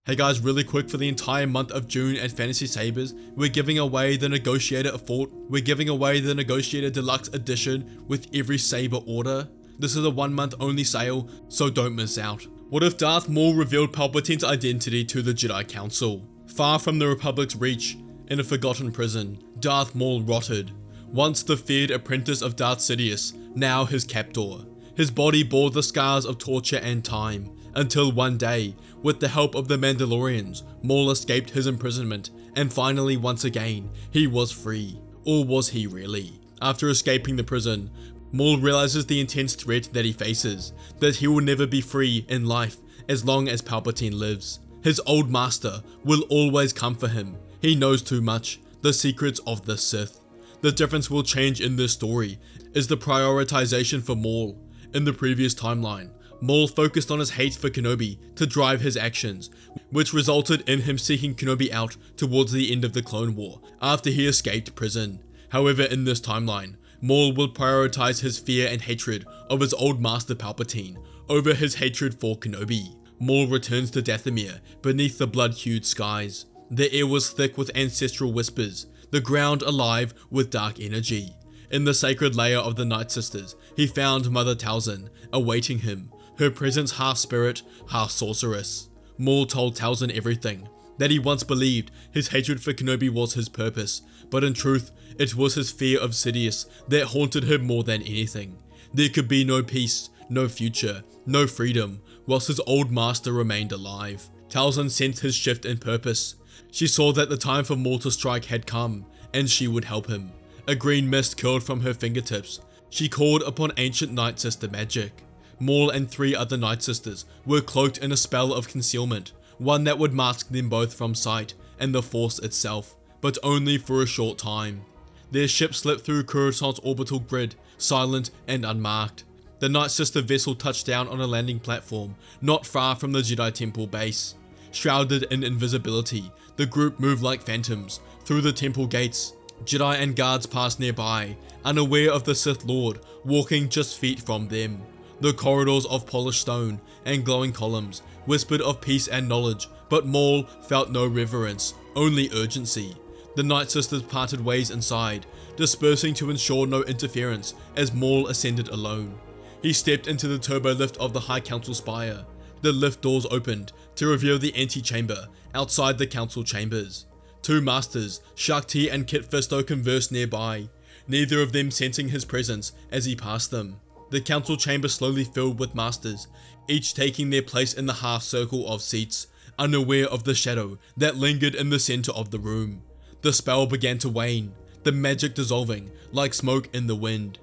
Hey guys, really quick, for the entire month of June at Fantasy Sabers, we're giving away the Negotiator Fort. We're giving away the Negotiator Deluxe Edition with every Saber order. This is a 1 month only sale, so don't miss out. What if Darth Maul revealed Palpatine's identity to the Jedi Council? Far from the Republic's reach, in a forgotten prison, Darth Maul rotted. Once the feared apprentice of Darth Sidious, now his captor. His body bore the scars of torture and time, until one day, with the help of the Mandalorians, Maul escaped his imprisonment, and finally once again, he was free. Or was he really? After escaping the prison, Maul realizes the intense threat that he faces, that he will never be free in life as long as Palpatine lives. His old master will always come for him. He knows too much, the secrets of the Sith. The difference will change in this story is the prioritization for Maul. In the previous timeline, Maul focused on his hate for Kenobi to drive his actions, which resulted in him seeking Kenobi out towards the end of the Clone War, after he escaped prison. However, in this timeline, Maul will prioritize his fear and hatred of his old master Palpatine over his hatred for Kenobi. Maul returns to Dathomir beneath the blood-hued skies. The air was thick with ancestral whispers, the ground alive with dark energy. In the sacred lair of the Night Sisters, he found Mother Talzin awaiting him, her presence half spirit, half sorceress. Maul told Talzin everything, that he once believed his hatred for Kenobi was his purpose, but in truth, it was his fear of Sidious that haunted him more than anything. There could be no peace, no future, no freedom, whilst his old master remained alive. Talzin sensed his shift in purpose. She saw that the time for Maul to strike had come, and she would help him. A green mist curled from her fingertips. She called upon ancient Night Sister magic. Maul and 3 other Night Sisters were cloaked in a spell of concealment, one that would mask them both from sight and the Force itself, but only for a short time. Their ship slipped through Coruscant's orbital grid, silent and unmarked. The Night Sister vessel touched down on a landing platform not far from the Jedi Temple base. Shrouded in invisibility, the group moved like phantoms through the temple gates. Jedi and guards passed nearby, unaware of the Sith Lord walking just feet from them. The corridors of polished stone and glowing columns whispered of peace and knowledge, but Maul felt no reverence, only urgency. The Night Sisters parted ways inside, dispersing to ensure no interference as Maul ascended alone. He stepped into the turbo lift of the High Council spire. The lift doors opened to reveal the antechamber outside the council chambers. 2 masters, Shakti and Kit Fisto, conversed nearby, neither of them sensing his presence as he passed them. The council chamber slowly filled with masters, each taking their place in the half circle of seats, unaware of the shadow that lingered in the center of the room. The spell began to wane, the magic dissolving like smoke in the wind.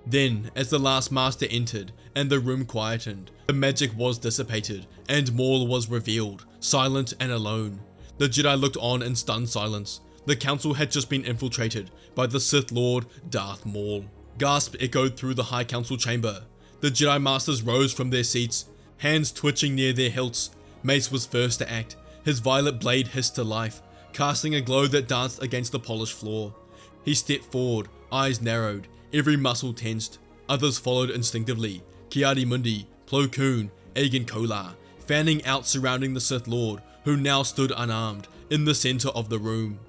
Then, as the last master entered and the room quietened, the magic was dissipated and Maul was revealed, silent and alone. The Jedi looked on in stunned silence. The council had just been infiltrated by the Sith Lord Darth Maul. Gasp echoed through the High Council chamber. The Jedi Masters rose from their seats, hands twitching near their hilts. Mace was first to act. His violet blade hissed to life, casting a glow that danced against the polished floor. He stepped forward, eyes narrowed, every muscle tensed. Others followed instinctively. Ki-Adi-Mundi, Plo Koon, Agen Kolar, fanning out surrounding the Sith Lord, who now stood unarmed, in the center of the room.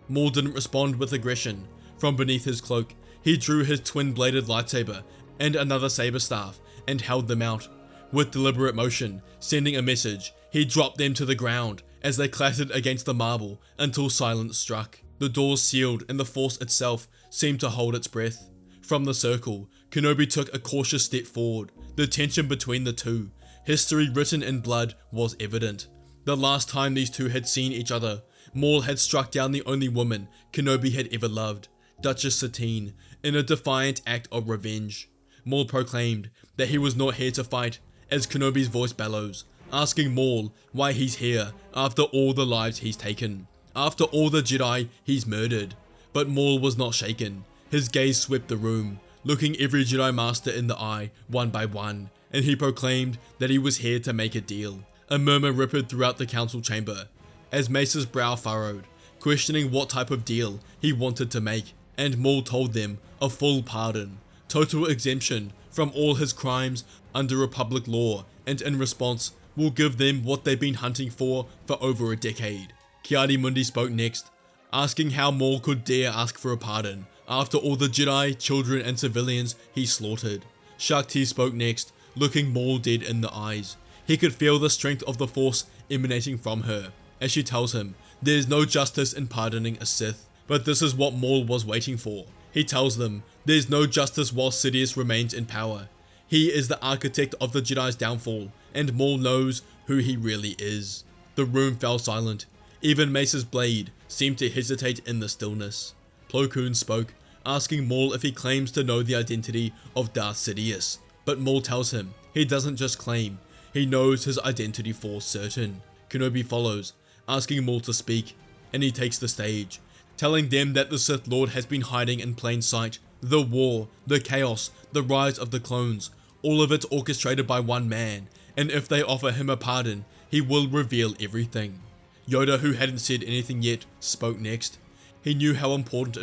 Maul didn't respond with aggression. From beneath his cloak, he drew his twin-bladed lightsaber and another saber staff and held them out. With deliberate motion, sending a message, he dropped them to the ground as they clattered against the marble until silence struck. The doors sealed and the Force itself seemed to hold its breath. From the circle, Kenobi took a cautious step forward. The tension between the two, history written in blood, was evident. The last time these two had seen each other, Maul had struck down the only woman Kenobi had ever loved, Duchess Satine, in a defiant act of revenge. Maul proclaimed that he was not here to fight, as Kenobi's voice bellows, asking Maul why he's here after all the lives he's taken, after all the Jedi he's murdered. But Maul was not shaken. His gaze swept the room, looking every Jedi Master in the eye one by one, and he proclaimed that he was here to make a deal. A murmur rippled throughout the council chamber, as Mace's brow furrowed, questioning what type of deal he wanted to make, and Maul told them a full pardon, total exemption from all his crimes under Republic law, and in response, will give them what they've been hunting for over a decade. Ki-Adi-Mundi spoke next, asking how Maul could dare ask for a pardon after all the Jedi, children and civilians he slaughtered. Shaak Ti spoke next, looking Maul dead in the eyes. He could feel the strength of the Force emanating from her, as she tells him there is no justice in pardoning a Sith, but this is what Maul was waiting for. He tells them there's no justice while Sidious remains in power. He is the architect of the Jedi's downfall, and Maul knows who he really is. The room fell silent. Even Mace's blade seemed to hesitate in the stillness. Plo Koon spoke, asking Maul if he claims to know the identity of Darth Sidious, but Maul tells him he doesn't just claim, he knows his identity for certain. Kenobi follows, asking Maul to speak, and he takes the stage, telling them that the Sith Lord has been hiding in plain sight. The war, the chaos, the rise of the clones, all of it orchestrated by one man, and if they offer him a pardon, he will reveal everything. Yoda, who hadn't said anything yet, spoke next. He knew how important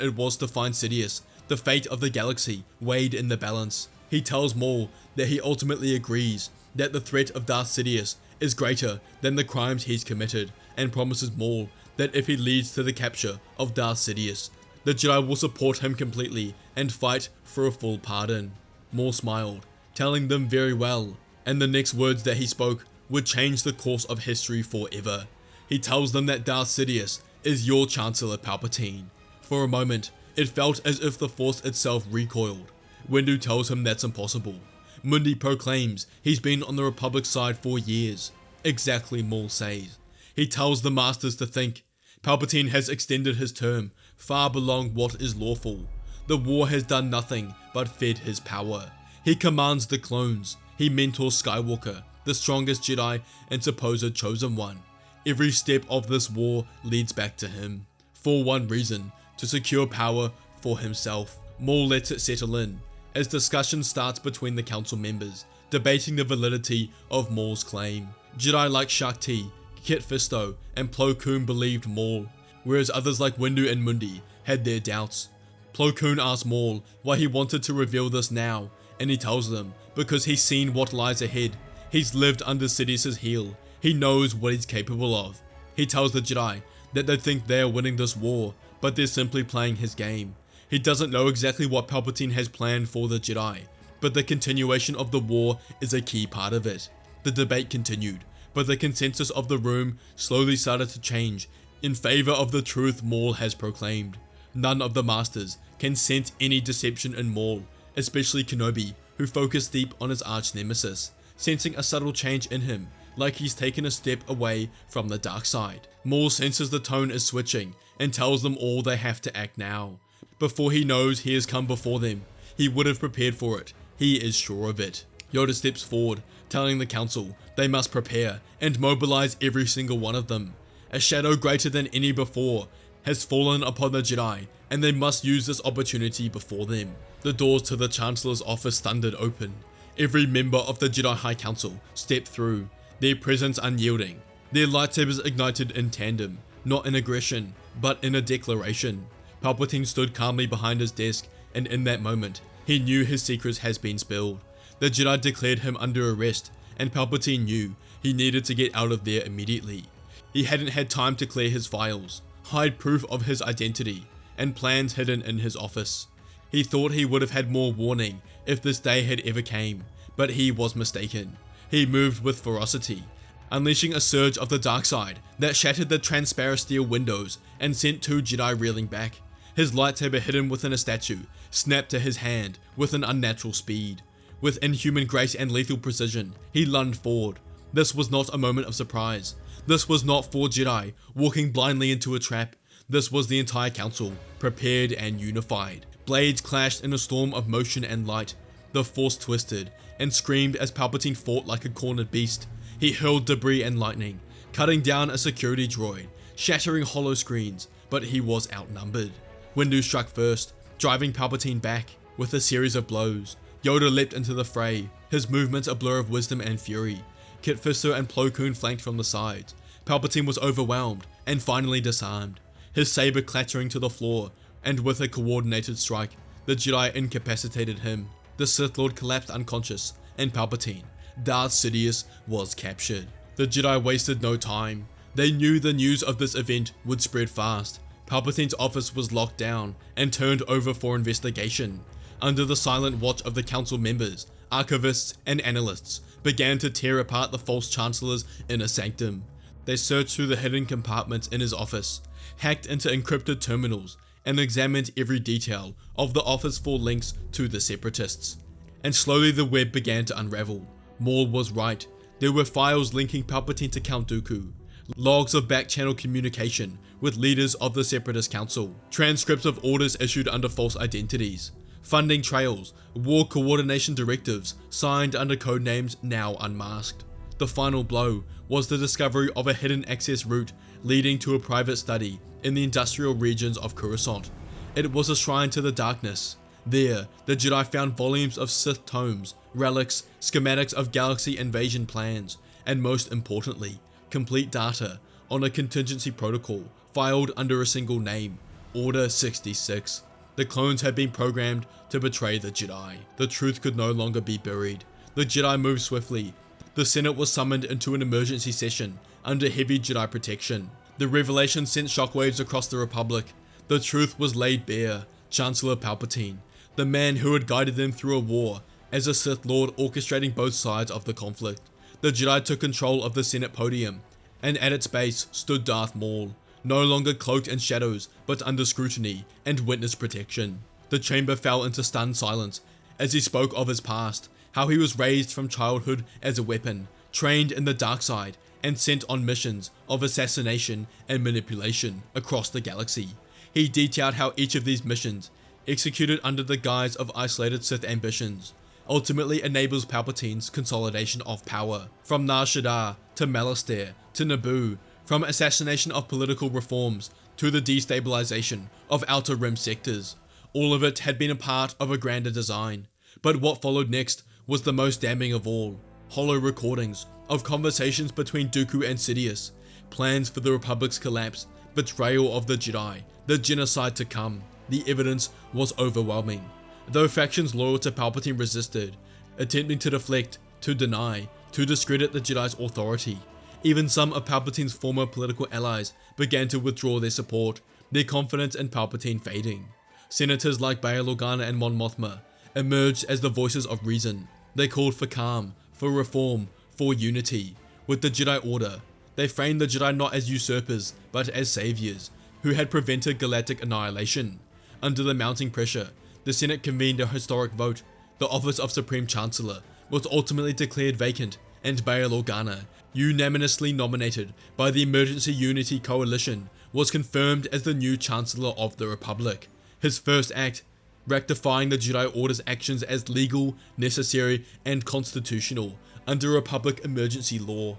it was to find Sidious. The fate of the galaxy weighed in the balance. He tells Maul that he ultimately agrees that the threat of Darth Sidious is greater than the crimes he's committed, and promises Maul that if he leads to the capture of Darth Sidious, the Jedi will support him completely and fight for a full pardon. Maul smiled, telling them very well, and the next words that he spoke would change the course of history forever. He tells them that Darth Sidious is your Chancellor Palpatine. For a moment, it felt as if the Force itself recoiled. Windu tells him that's impossible. Mundi proclaims he's been on the Republic's side for years. Exactly, Maul says. He tells the Masters to think. Palpatine has extended his term far beyond what is lawful. The war has done nothing but fed his power. He commands the clones. He mentors Skywalker, the strongest Jedi and supposed chosen one. Every step of this war leads back to him. For one reason, to secure power for himself. Maul lets it settle in, as discussion starts between the council members, debating the validity of Maul's claim. Jedi like Shaak Ti, Kit Fisto, and Plo Koon believed Maul, whereas others like Windu and Mundi had their doubts. Plo Koon asks Maul why he wanted to reveal this now, and he tells them because he's seen what lies ahead. He's lived under Sidious's heel. He knows what he's capable of. He tells the Jedi that they think they are winning this war, but they're simply playing his game. He doesn't know exactly what Palpatine has planned for the Jedi, but the continuation of the war is a key part of it. The debate continued, but the consensus of the room slowly started to change in favor of the truth Maul has proclaimed. None of the Masters can sense any deception in Maul, especially Kenobi, who focused deep on his arch-nemesis, sensing a subtle change in him, like he's taken a step away from the dark side. Maul senses the tone is switching and tells them all they have to act now. Before he knows he has come before them, he would have prepared for it. He is sure of it. Yoda steps forward, telling the council they must prepare and mobilize every single one of them. A shadow greater than any before has fallen upon the Jedi, and they must use this opportunity before them. The doors to the Chancellor's office thundered open. Every member of the Jedi High Council stepped through, their presence unyielding. Their lightsabers ignited in tandem, not in aggression, but in a declaration. Palpatine stood calmly behind his desk, and in that moment, he knew his secrets has been spilled. The Jedi declared him under arrest, and Palpatine knew he needed to get out of there immediately. He hadn't had time to clear his files, hide proof of his identity, and plans hidden in his office. He thought he would have had more warning if this day had ever came, but he was mistaken. He moved with ferocity, unleashing a surge of the dark side that shattered the transparent steel windows and sent two Jedi reeling back. His lightsaber, hidden within a statue, snapped to his hand with an unnatural speed. With inhuman grace and lethal precision, he lunged forward. This was not a moment of surprise. This was not four Jedi walking blindly into a trap. This was the entire council, prepared and unified. Blades clashed in a storm of motion and light. The Force twisted and screamed as Palpatine fought like a cornered beast. He hurled debris and lightning, cutting down a security droid, shattering hollow screens, but he was outnumbered. Windu struck first, driving Palpatine back. With a series of blows, Yoda leapt into the fray, his movements a blur of wisdom and fury. Kit Fisto and Plo Koon flanked from the sides. Palpatine was overwhelmed and finally disarmed, his saber clattering to the floor, and with a coordinated strike, the Jedi incapacitated him. The Sith Lord collapsed unconscious, and Palpatine, Darth Sidious was captured. The Jedi wasted no time. They knew the news of this event would spread fast. Palpatine's office was locked down and turned over for investigation. Under the silent watch of the council members, archivists and analysts began to tear apart the false chancellor's inner sanctum. They searched through the hidden compartments in his office, hacked into encrypted terminals, and examined every detail of the office for links to the separatists. And slowly the web began to unravel. Maul was right. There were files linking Palpatine to Count Dooku, logs of back-channel communication with leaders of the Separatist Council, transcripts of orders issued under false identities, funding trails, war coordination directives signed under codenames now unmasked. The final blow was the discovery of a hidden access route leading to a private study in the industrial regions of Coruscant. It was a shrine to the darkness. There, the Jedi found volumes of Sith tomes, relics, schematics of galaxy invasion plans, and most importantly, complete data on a contingency protocol filed under a single name, Order 66. The clones had been programmed to betray the Jedi. The truth could no longer be buried. The Jedi moved swiftly. The Senate was summoned into an emergency session under heavy Jedi protection. The revelation sent shockwaves across the Republic. The truth was laid bare. Chancellor Palpatine, the man who had guided them through a war as a Sith Lord orchestrating both sides of the conflict. The Jedi took control of the Senate podium, and at its base stood Darth Maul, no longer cloaked in shadows but under scrutiny and witness protection. The chamber fell into stunned silence as he spoke of his past, how he was raised from childhood as a weapon, trained in the dark side, and sent on missions of assassination and manipulation across the galaxy. He detailed how each of these missions, executed under the guise of isolated Sith ambitions, ultimately enables Palpatine's consolidation of power. From Nar Shaddaa to Malastare to Naboo, from assassination of political reforms to the destabilization of Outer Rim sectors, all of it had been a part of a grander design. But what followed next was the most damning of all. Hollow recordings of conversations between Dooku and Sidious, plans for the Republic's collapse, betrayal of the Jedi, the genocide to come. The evidence was overwhelming. Though factions loyal to Palpatine resisted, attempting to deflect, to deny, to discredit the Jedi's authority, even some of Palpatine's former political allies began to withdraw their support, their confidence in Palpatine fading. Senators like Bail Organa and Mon Mothma emerged as the voices of reason. They called for calm, for reform, for unity. With the Jedi Order, they framed the Jedi not as usurpers, but as saviors, who had prevented galactic annihilation. Under the mounting pressure, the Senate convened a historic vote. The office of Supreme Chancellor was ultimately declared vacant, and Bail Organa, unanimously nominated by the Emergency Unity Coalition, was confirmed as the new Chancellor of the Republic. His first act, rectifying the Jedi Order's actions as legal, necessary, and constitutional under Republic emergency law.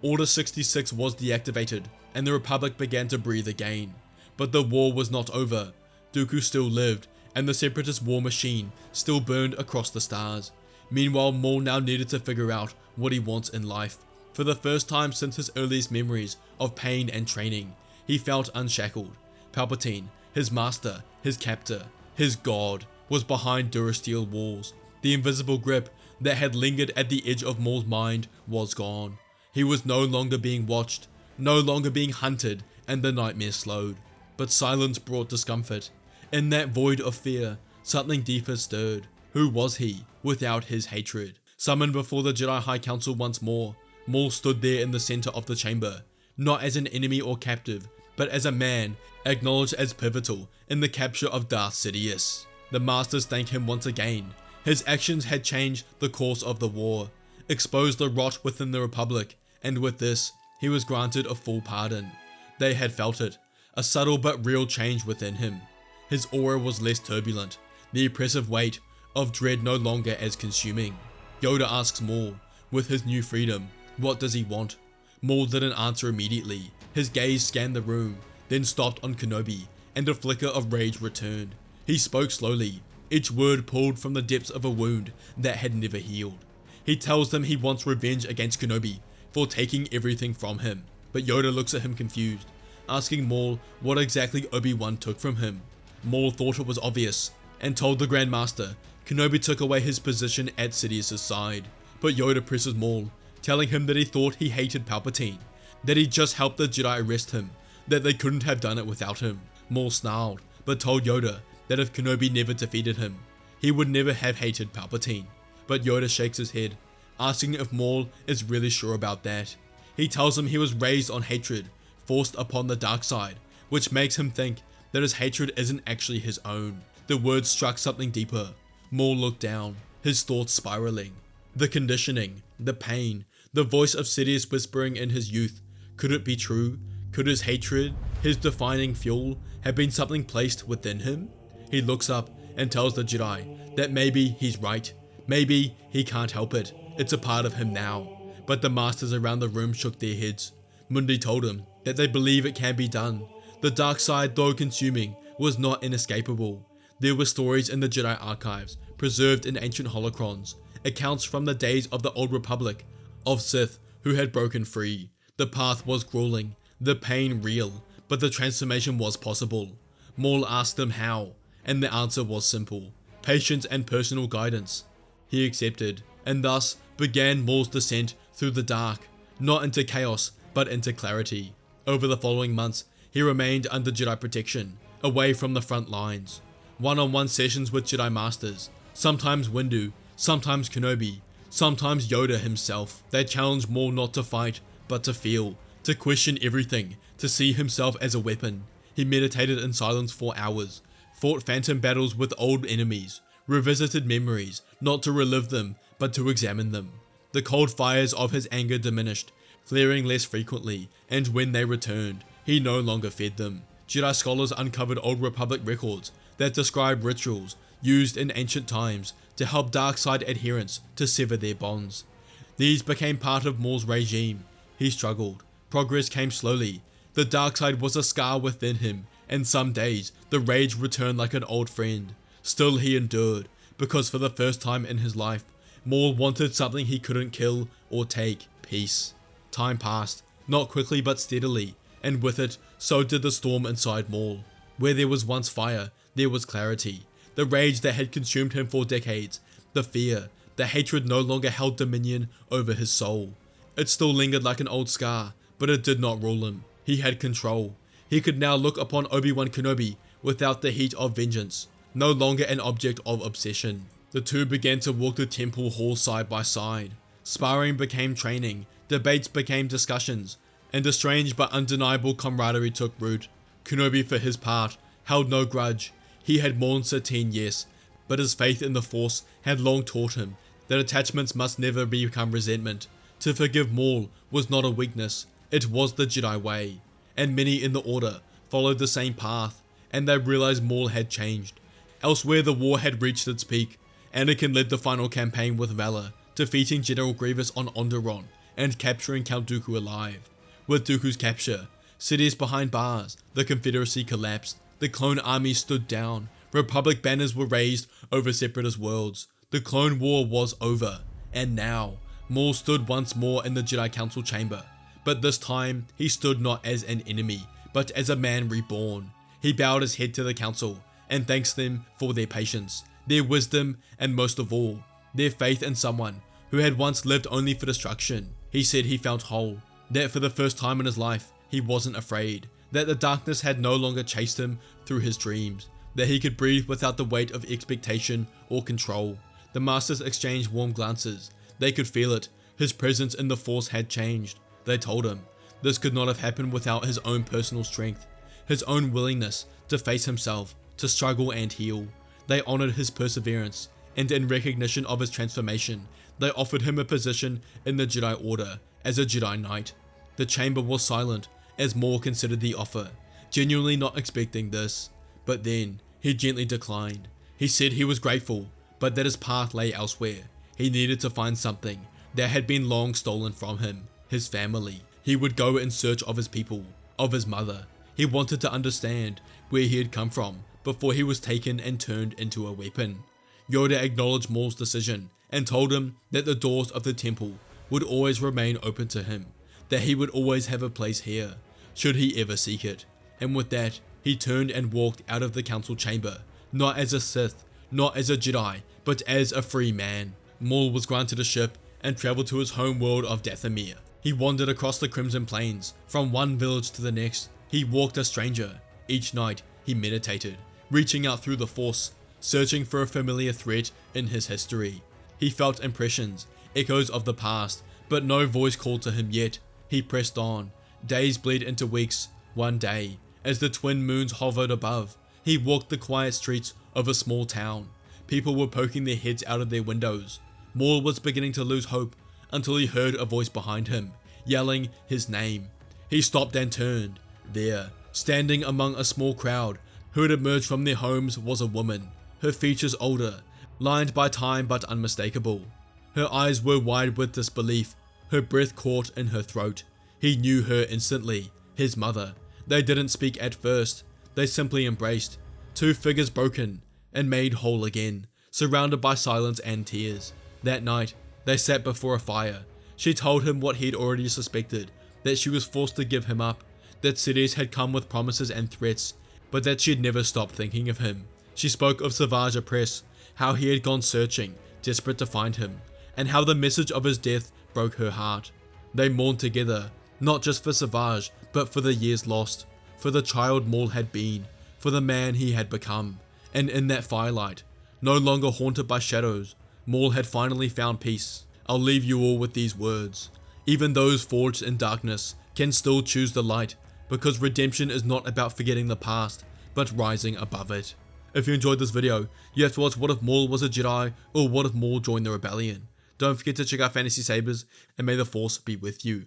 Order 66 was deactivated, and the Republic began to breathe again. But the war was not over. Dooku still lived, and the Separatist war machine still burned across the stars. Meanwhile, Maul now needed to figure out what he wants in life. For the first time since his earliest memories of pain and training, he felt unshackled. Palpatine, his master, his captor, his god, was behind Durasteel walls. The invisible grip that had lingered at the edge of Maul's mind was gone. He was no longer being watched, no longer being hunted, and the nightmare slowed. But silence brought discomfort. In that void of fear, something deeper stirred. Who was he without his hatred? Summoned before the Jedi High Council once more, Maul stood there in the center of the chamber, not as an enemy or captive, but as a man acknowledged as pivotal in the capture of Darth Sidious. The Masters thanked him once again. His actions had changed the course of the war, exposed the rot within the Republic, and with this, he was granted a full pardon. They had felt it, a subtle but real change within him. His aura was less turbulent, the oppressive weight of dread no longer as consuming. Yoda asks Maul, with his new freedom, what does he want? Maul didn't answer immediately. His gaze scanned the room, then stopped on Kenobi, and a flicker of rage returned. He spoke slowly, each word pulled from the depths of a wound that had never healed. He tells them he wants revenge against Kenobi for taking everything from him, but Yoda looks at him confused, asking Maul what exactly Obi-Wan took from him. Maul thought it was obvious, and told the Grand Master Kenobi took away his position at Sidious's side, but Yoda presses Maul, telling him that he thought he hated Palpatine, that he just helped the Jedi arrest him, that they couldn't have done it without him. Maul snarled, but told Yoda that if Kenobi never defeated him, he would never have hated Palpatine. But Yoda shakes his head, asking if Maul is really sure about that. He tells him he was raised on hatred, forced upon the dark side, which makes him think that his hatred isn't actually his own. The words struck something deeper. Maul looked down, his thoughts spiraling. The conditioning, the pain, the voice of Sidious whispering in his youth. Could it be true? Could his hatred, his defining fuel, have been something placed within him? He looks up and tells the Jedi that maybe he's right. Maybe he can't help it. It's a part of him now. But the masters around the room shook their heads. Mundi told him that they believe it can be done. The dark side, though consuming, was not inescapable. There were stories in the Jedi archives, preserved in ancient holocrons, accounts from the days of the Old Republic, of Sith who had broken free. The path was grueling, the pain real, but the transformation was possible. Maul asked them how, and the answer was simple: patience and personal guidance. He accepted, and thus began Maul's descent through the dark, not into chaos, but into clarity. Over the following months, he remained under Jedi protection, away from the front lines. One-on-one sessions with Jedi Masters, sometimes Windu, sometimes Kenobi, sometimes Yoda himself. They challenged Maul not to fight, but to feel, to question everything, to see himself as a weapon. He meditated in silence for hours, fought phantom battles with old enemies, revisited memories, not to relive them, but to examine them. The cold fires of his anger diminished, flaring less frequently, and when they returned, he no longer fed them. Jedi scholars uncovered Old Republic records that describe rituals used in ancient times to help dark side adherents to sever their bonds. These became part of Maul's regime. He struggled. Progress came slowly. The dark side was a scar within him, and some days the rage returned like an old friend. Still he endured, because for the first time in his life, Maul wanted something he couldn't kill or take: peace. Time passed, not quickly but steadily, and with it, so did the storm inside Maul. Where there was once fire, there was clarity. The rage that had consumed him for decades, the fear, the hatred no longer held dominion over his soul. It still lingered like an old scar, but it did not rule him. He had control. He could now look upon Obi-Wan Kenobi without the heat of vengeance, no longer an object of obsession. The two began to walk the temple hall side by side. Sparring became training, debates became discussions, and a strange but undeniable camaraderie took root. Kenobi, for his part, held no grudge. He had mourned Satine, yes, but his faith in the Force had long taught him that attachments must never become resentment. To forgive Maul was not a weakness, it was the Jedi way, and many in the Order followed the same path, and they realized Maul had changed. Elsewhere, the war had reached its peak. Anakin led the final campaign with valor, defeating General Grievous on Onderon and capturing Count Dooku alive. With Dooku's capture, Sidious behind bars, the Confederacy collapsed, the clone army stood down, Republic banners were raised over separatist worlds. The Clone War was over, and now, Maul stood once more in the Jedi Council chamber, but this time he stood not as an enemy, but as a man reborn. He bowed his head to the Council, and thanks them for their patience, their wisdom, and most of all, their faith in someone who had once lived only for destruction. He said he felt whole, that for the first time in his life, he wasn't afraid, that the darkness had no longer chased him through his dreams, that he could breathe without the weight of expectation or control. The Masters exchanged warm glances. They could feel it. His presence in the Force had changed. They told him this could not have happened without his own personal strength, his own willingness to face himself, to struggle and heal. They honored his perseverance, and in recognition of his transformation, they offered him a position in the Jedi Order as a Jedi Knight. The chamber was silent as Maul considered the offer, genuinely not expecting this. But then, he gently declined. He said he was grateful, but that his path lay elsewhere. He needed to find something that had been long stolen from him, his family. He would go in search of his people, of his mother. He wanted to understand where he had come from before he was taken and turned into a weapon. Yoda acknowledged Maul's decision and told him that the doors of the temple would always remain open to him, that he would always have a place here, should he ever seek it. And with that, he turned and walked out of the council chamber, not as a Sith, not as a Jedi, but as a free man. Maul was granted a ship and traveled to his home world of Dathomir. He wandered across the Crimson Plains, from one village to the next. He walked a stranger. Each night, he meditated, reaching out through the Force, searching for a familiar thread in his history. He felt impressions, echoes of the past, but no voice called to him yet. He pressed on. Days bled into weeks. One day, as the twin moons hovered above, he walked the quiet streets of a small town. People were poking their heads out of their windows. Maul was beginning to lose hope until he heard a voice behind him, yelling his name. He stopped and turned. There, standing among a small crowd who had emerged from their homes, was a woman, her features older, lined by time but unmistakable. Her eyes were wide with disbelief, her breath caught in her throat. He knew her instantly, his mother. They didn't speak at first, they simply embraced, two figures broken and made whole again, surrounded by silence and tears. That night, they sat before a fire. She told him what he'd already suspected, that she was forced to give him up, that cities had come with promises and threats, but that she'd never stop thinking of him. She spoke of Savage Opress, how he had gone searching, desperate to find him, and how the message of his death broke her heart. They mourned together, not just for Savage, but for the years lost, for the child Maul had been, for the man he had become. And in that firelight, no longer haunted by shadows, Maul had finally found peace. I'll leave you all with these words. Even those forged in darkness can still choose the light, because redemption is not about forgetting the past, but rising above it. If you enjoyed this video, you have to watch What If Maul Was a Jedi, or What If Maul Joined the Rebellion. Don't forget to check out Fantasy Sabers, and may the Force be with you.